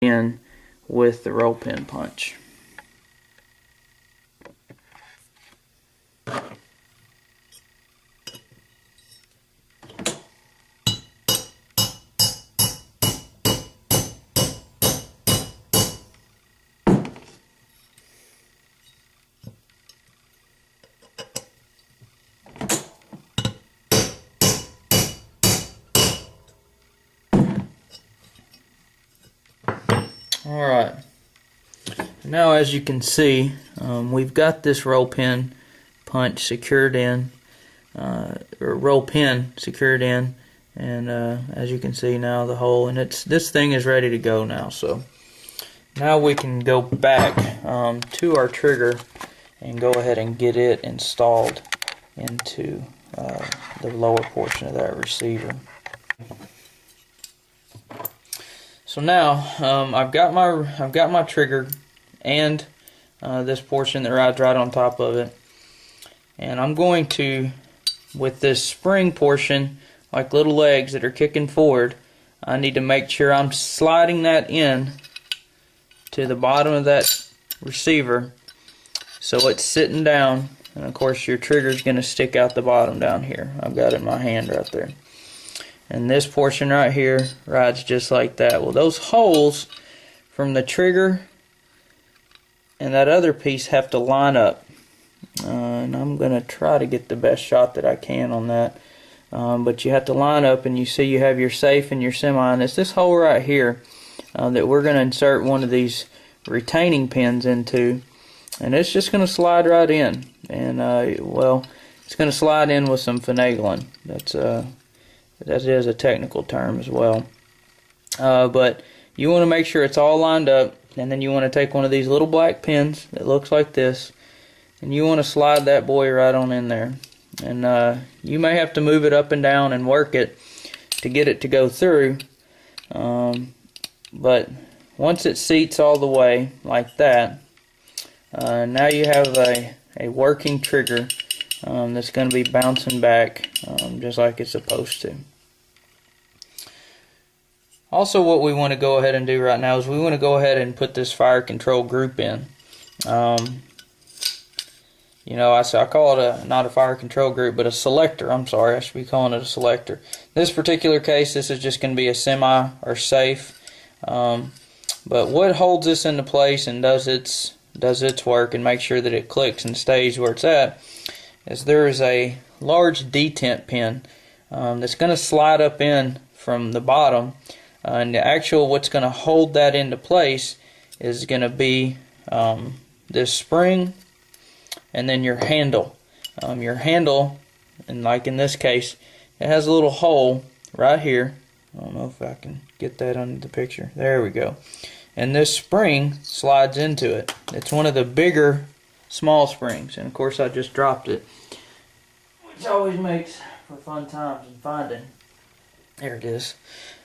in with the roll pin punch. Alright, now as you can see, we've got this roll pin punch secured in, or roll pin secured in, and as you can see now the hole, and this thing is ready to go now. So now we can go back to our trigger and go ahead and get it installed into the lower portion of that receiver. So now I've got my trigger and this portion that rides right on top of it, and I'm going to, with this spring portion, like little legs that are kicking forward, I need to make sure I'm sliding that in to the bottom of that receiver so it's sitting down, and of course your trigger is going to stick out the bottom down here. I've got it in my hand right there. And this portion right here rides just like that. Well, those holes from the trigger and that other piece have to line up. And I'm going to try to get the best shot that I can on that. But you have to line up, and you see you have your safe and your semi. And it's this hole right here that we're going to insert one of these retaining pins into. And it's just going to slide right in. And, well, it's going to slide in with some finagling. That is a technical term as well. But you want to make sure it's all lined up, and then you want to take one of these little black pins that looks like this, and you want to slide that boy right on in there. And you may have to move it up and down and work it to get it to go through. But once it seats all the way like that, now you have a working trigger that's going to be bouncing back just like it's supposed to. Also, what we want to go ahead and do right now is we want to go ahead and put this fire control group in. You know, I call it not a fire control group, but a selector. I'm sorry, I should be calling it a selector. In this particular case, this is just going to be a semi or safe. But what holds this into place and does its work and make sure that it clicks and stays where it's at is there is a large detent pin that's going to slide up in from the bottom. And the actual what's going to hold that into place is going to be this spring and then your handle. Your handle, and like in this case, it has a little hole right here. I don't know if I can get that under the picture. There we go. And this spring slides into it. It's one of the bigger small springs, and of course I just dropped it, which always makes for fun times in finding. There it is.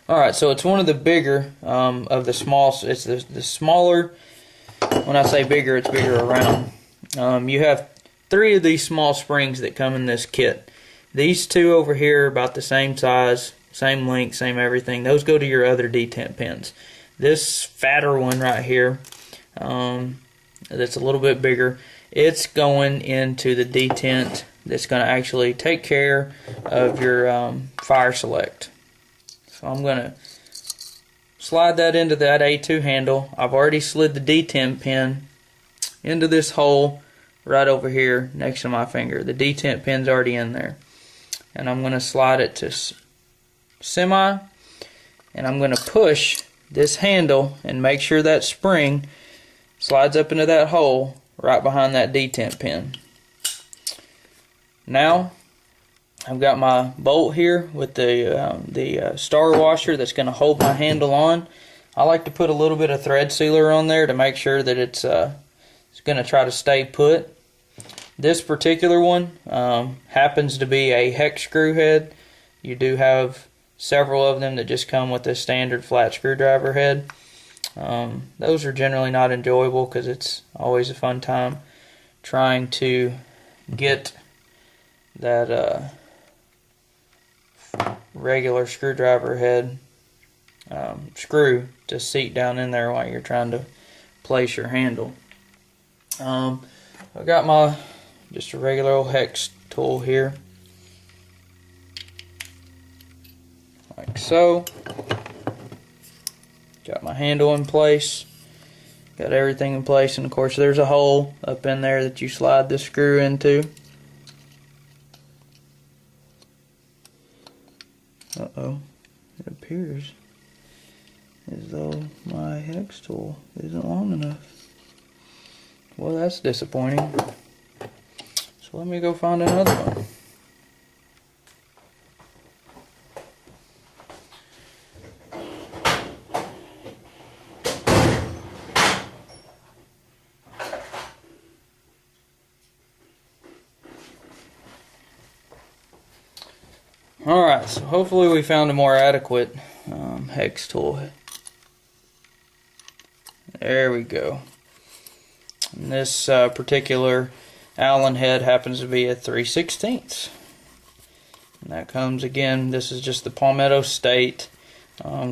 Alright, so it's one of the bigger of the small. It's the smaller. When I say bigger, it's bigger around. You have 3 of these small springs that come in this kit. These 2 over here are about the same size, same length, same everything. Those go to your other detent pins. This fatter one right here, that's a little bit bigger, it's going into the detent that's going to actually take care of your fire select. So I'm going to slide that into that A2 handle. I've already slid the detent pin into this hole right over here next to my finger. The detent pin's already in there. And I'm going to slide it to semi, and I'm going to push this handle and make sure that spring slides up into that hole right behind that detent pin. Now I've got my bolt here with the star washer that's going to hold my handle on. I like to put a little bit of thread sealer on there to make sure that it's going to try to stay put. This particular one happens to be a hex screw head. You do have several of them that just come with a standard flat screwdriver head. Those are generally not enjoyable because it's always a fun time trying to get that regular screwdriver head screw to seat down in there while you're trying to place your handle. I got my just a regular old hex tool here, like so. Got my handle in place, got everything in place, and of course there's a hole up in there that you slide the screw into. Uh-oh, it appears as though my hex tool isn't long enough. Well, that's disappointing. So let me go find another one. Alright, so hopefully we found a more adequate hex tool. There we go. And this particular Allen head happens to be a 3/16. And that comes again, this is just the Palmetto State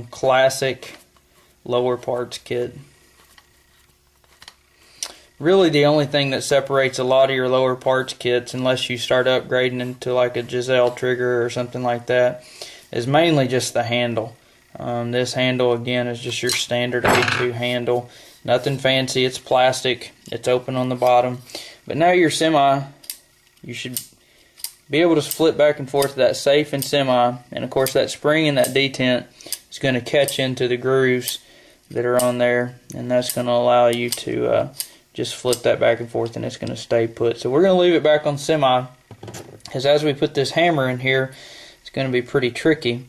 classic lower parts kit. Really the only thing that separates a lot of your lower parts kits, unless you start upgrading into like a Giselle trigger or something like that, is mainly just the handle. This handle again is just your standard A2 handle. Nothing fancy, it's plastic, it's open on the bottom. But now your semi, you should be able to flip back and forth to that safe and semi, and of course that spring and that detent is going to catch into the grooves that are on there, and that's going to allow you to just flip that back and forth, and it's going to stay put. So we're going to leave it back on semi, because as we put this hammer in here, it's going to be pretty tricky.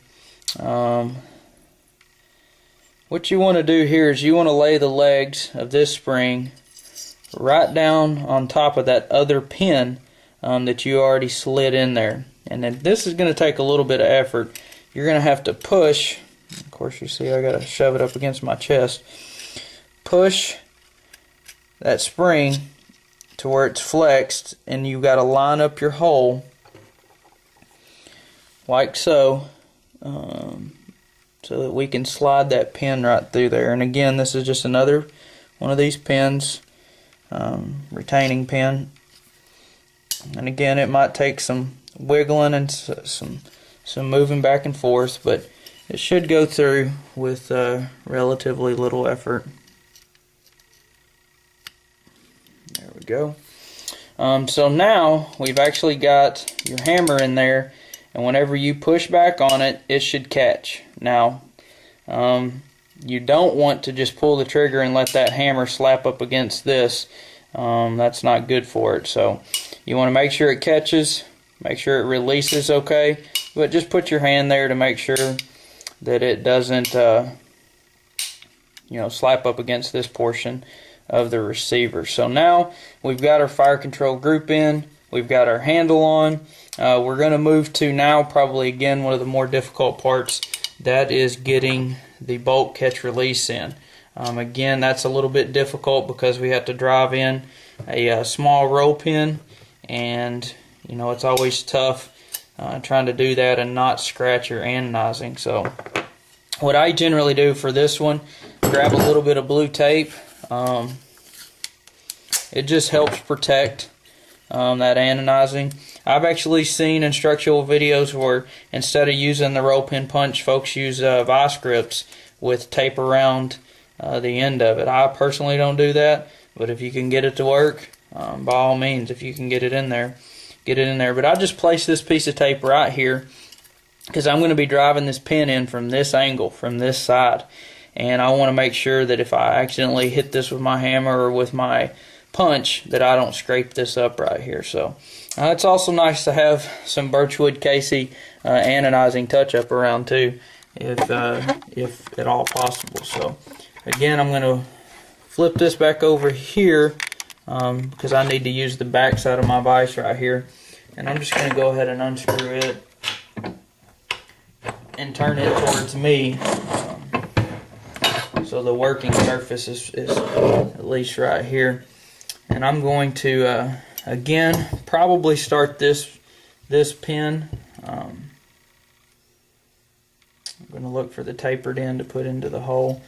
What you want to do here is you want to lay the legs of this spring right down on top of that other pin that you already slid in there. And then this is going to take a little bit of effort. You're going to have to push. Of course, you see I got to shove it up against my chest. Push that spring to where it's flexed, and you got to line up your hole like so, so that we can slide that pin right through there. And again, this is just another one of these pins, retaining pin. And again, it might take some wiggling and some moving back and forth, but it should go through with relatively little effort. There we go. So now we've actually got your hammer in there, and whenever you push back on it, it should catch. Now, you don't want to just pull the trigger and let that hammer slap up against this. That's not good for it. So you want to make sure it catches, make sure it releases okay, but just put your hand there to make sure that it doesn't slap up against this portion of the receiver. So now we've got our fire control group in, we've got our handle on. We're going to move to now probably again one of the more difficult parts, that is getting the bolt catch release in. Again, that's a little bit difficult because we have to drive in a small roll pin, and it's always tough trying to do that and not scratch your anodizing. So what I generally do for this one, grab a little bit of blue tape. It just helps protect that anodizing. I've actually seen instructional videos where instead of using the roll pin punch, folks use vice grips with tape around the end of it. I personally don't do that, but if you can get it to work, by all means, if you can get it in there, get it in there. But I just place this piece of tape right here because I'm going to be driving this pin in from this angle, from this side, and I want to make sure that if I accidentally hit this with my hammer or with my punch, that I don't scrape this up right here. So it's also nice to have some Birchwood Casey anodizing touch-up around too, if at all possible. So again, I'm going to flip this back over here because I need to use the back side of my vise right here, and I'm just going to go ahead and unscrew it and turn it towards me, so the working surface is at least right here. And I'm going to again probably start this pin. I'm going to look for the tapered end to put into the hole.